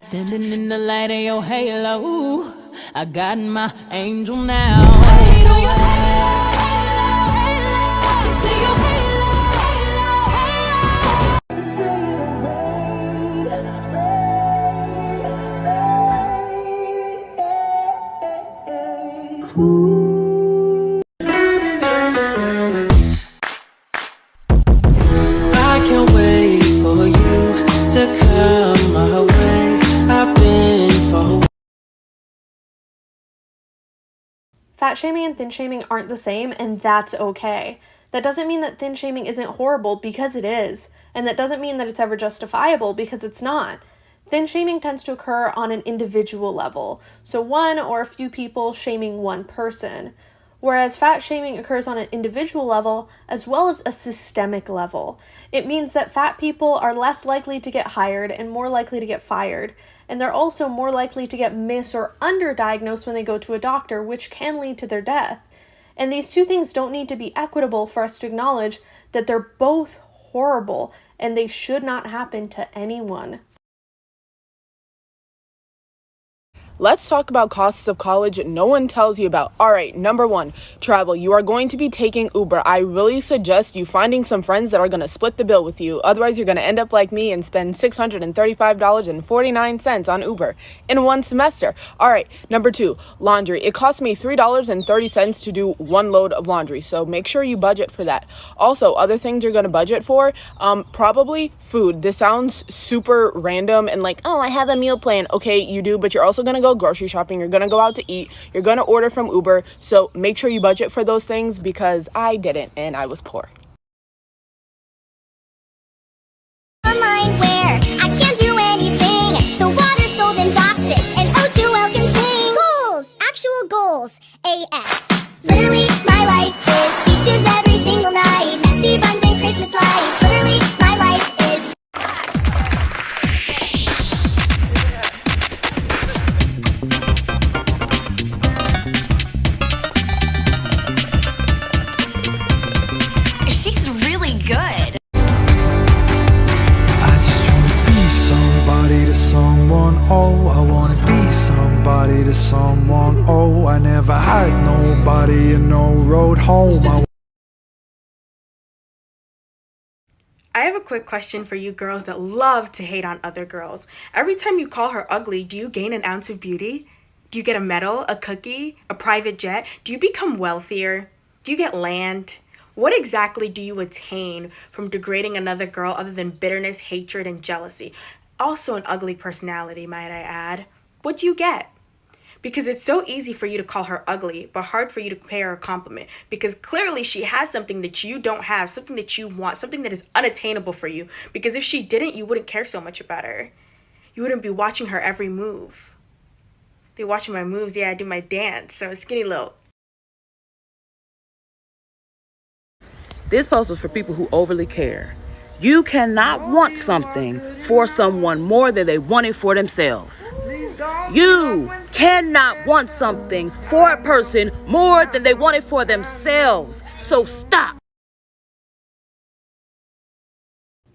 Standing in the light of your halo, I got my angel now. Wait on your halo, halo, halo. You see your halo, I can't wait for you to come my way. I've been for. Fat shaming and thin shaming aren't the same, and that's okay. That doesn't mean that thin shaming isn't horrible, because it is. And that doesn't mean that it's ever justifiable, because it's not. Thin shaming tends to occur on an individual level, so one or a few people shaming one person. Whereas fat shaming occurs on an individual level as well as a systemic level. It means that fat people are less likely to get hired and more likely to get fired. And they're also more likely to get mis- or underdiagnosed when they go to a doctor, which can lead to their death. And these two things don't need to be equitable for us to acknowledge that they're both horrible and they should not happen to anyone. Let's talk about costs of college no one tells you about. All right, number one, travel. You are going to be taking Uber. I really suggest you finding some friends that are going to split the bill with you. Otherwise, you're going to end up like me and spend $635.49 on Uber in one semester. All right, number two, laundry. It cost me $3.30 to do one load of laundry, so make sure you budget for that. Also, other things you're going to budget for, probably food. This sounds super random and like, oh, I have a meal plan. Okay, you do, but you're also going to go grocery shopping, you're gonna go out to eat, you're gonna order from Uber, so make sure you budget for those things, because I didn't and I was poor. Online where I can't do anything. The water's sold in boxes and O2L can sing. Goals, actual goals, AF. Literally, my life is beaches every single night. Messy buns and Christmas lights. Literally, my life is. She's really good. I just wanna be somebody to someone, oh, I wanna be somebody to someone, oh, I never had nobody and no road home. I have a quick question for you girls that love to hate on other girls. Every time you call her ugly, do you gain an ounce of beauty? Do you get a medal, a cookie, a private jet? Do you become wealthier? Do you get land? What exactly do you attain from degrading another girl other than bitterness, hatred, and jealousy? Also an ugly personality, might I add. What do you get? Because it's so easy for you to call her ugly, but hard for you to pay her a compliment. Because clearly she has something that you don't have, something that you want, something that is unattainable for you. Because if she didn't, you wouldn't care so much about her. You wouldn't be watching her every move. Be watching my moves, yeah, I do my dance, so I'm skinny little. This post was for people who overly care. You cannot want something for someone more than they want it for themselves. You cannot want something for a person more than they want it for themselves. So stop.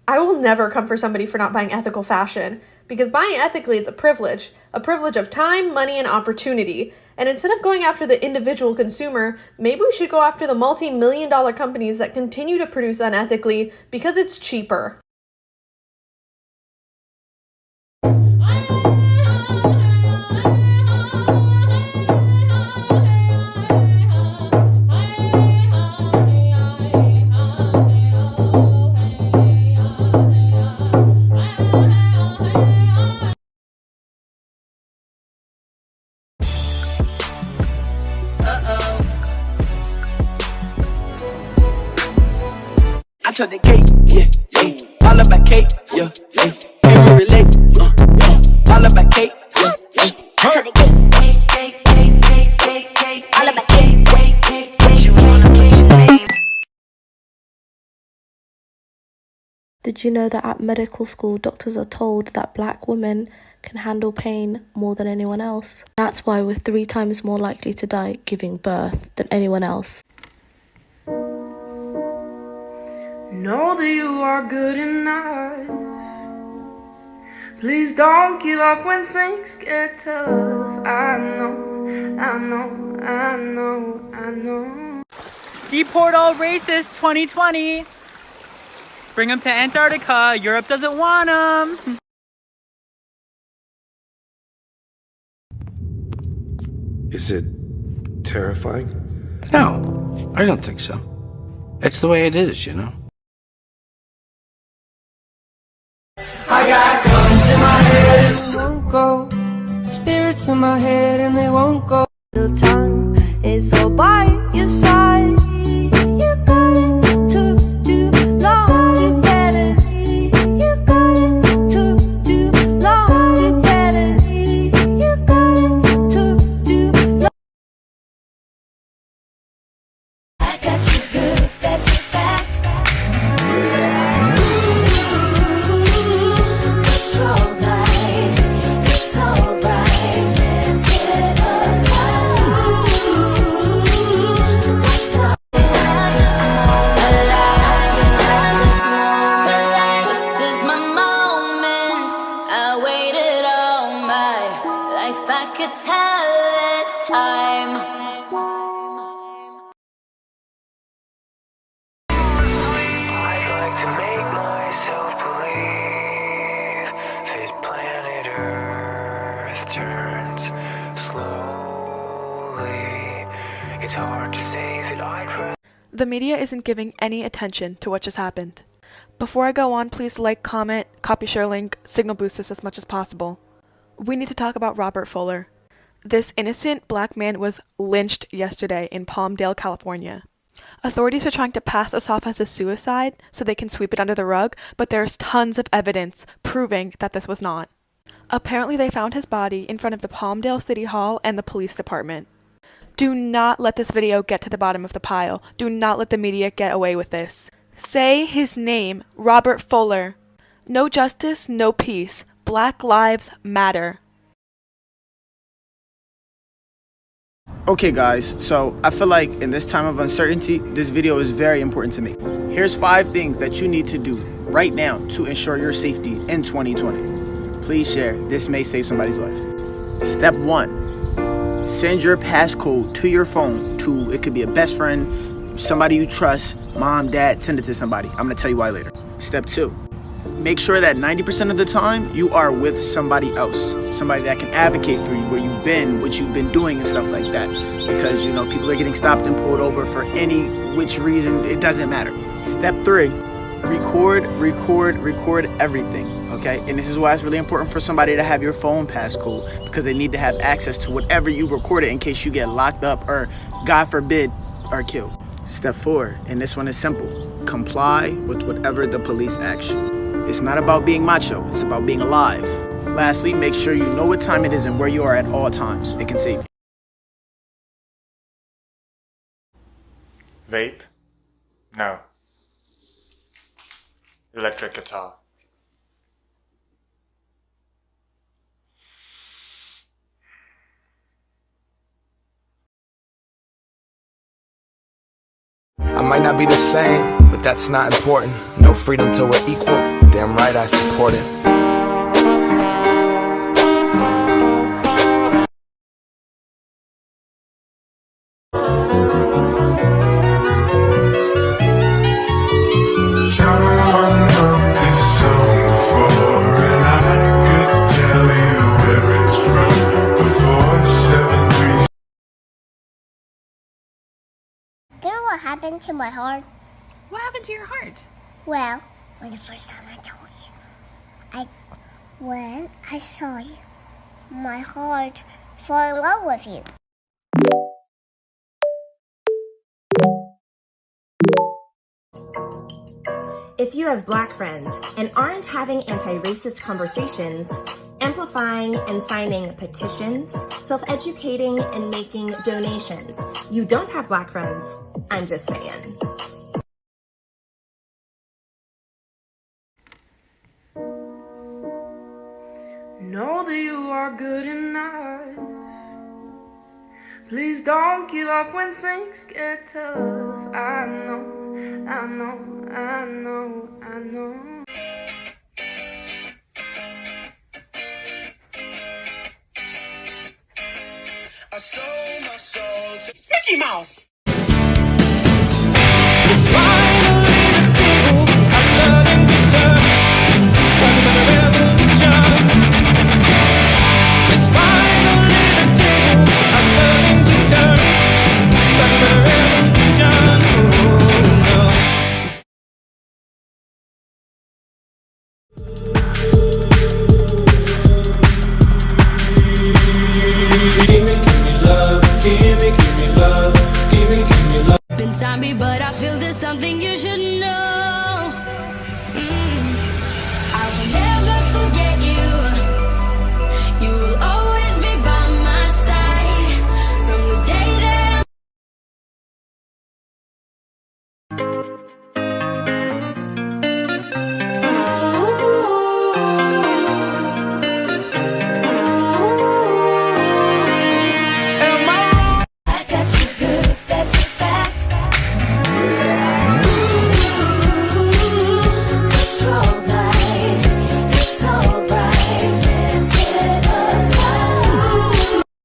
I will never come for somebody for not buying ethical fashion, because buying ethically is a privilege of time, money, and opportunity. And instead of going after the individual consumer, maybe we should go after the multi-million-dollar companies that continue to produce unethically because it's cheaper. I took the cake, yeah, yeah. All about cake, yeah, yeah. Can we relate? All about cake, yeah, yeah. I took the cake, all about cake, Did you know that at medical school, doctors are told that black women can handle pain more than anyone else? That's why we're 3 times more likely to die giving birth than anyone else. Know that you are good enough. Please don't give up when things get tough. I know, I know, I know, I know. Deport all racists 2020. Bring them to Antarctica. Europe doesn't want them. Is it terrifying? No, I don't think so. It's the way it is, you know? I got guns in my head and won't go. Spirits in my head and they won't go. Little tongue is all by your side. You got it took too long. You get it. You got it took too long. You get it. You got it took too long. I got you good, that's a fact. I could tell it's time. I'd like to make myself believe that planet Earth turns slowly. It's hard to say that I'd. The media isn't giving any attention to what just happened. Before I go on, please like, comment, copy, share link, signal boost this as much as possible. We need to talk about Robert Fuller. This innocent black man was lynched yesterday in Palmdale, California. Authorities are trying to pass this off as a suicide so they can sweep it under the rug, but there's tons of evidence proving that this was not. Apparently they found his body in front of the Palmdale City Hall and the police department. Do not let this video get to the bottom of the pile. Do not let the media get away with this. Say his name, Robert Fuller. No justice, no peace. Black lives matter. Okay guys, so I feel like in this time of uncertainty, this video is very important to me. Here's 5 things that you need to do right now to ensure your safety in 2020. Please share, this may save somebody's life. Step 1, send your passcode to your phone to, it could be a best friend, somebody you trust, mom, dad, send it to somebody. I'm gonna tell you why later. Step 2, make sure that 90% of the time you are with somebody else, somebody that can advocate for you, where you've been, what you've been doing and stuff like that. Because, you know, people are getting stopped and pulled over for any which reason, it doesn't matter. Step 3, record everything, okay? And this is why it's really important for somebody to have your phone passcode, because they need to have access to whatever you recorded in case you get locked up or, God forbid, are killed. Step 4, and this one is simple, comply with whatever the police ask you. It's not about being macho, it's about being alive. Lastly, make sure you know what time it is and where you are at all times. It can save you. Vape? No. Electric guitar? I might not be the same, but that's not important. No freedom till we're equal. Damn right I support it. What happened to my heart? What happened to your heart? Well, when the first time I told you, when I saw you, my heart fell in love with you. If you have black friends and aren't having anti-racist conversations, amplifying and signing petitions, self-educating and making donations, you don't have black friends. I'm just saying. Know that you are good enough. Please don't give up when things get tough. I know, I know, I know, I know. Mickey Mouse.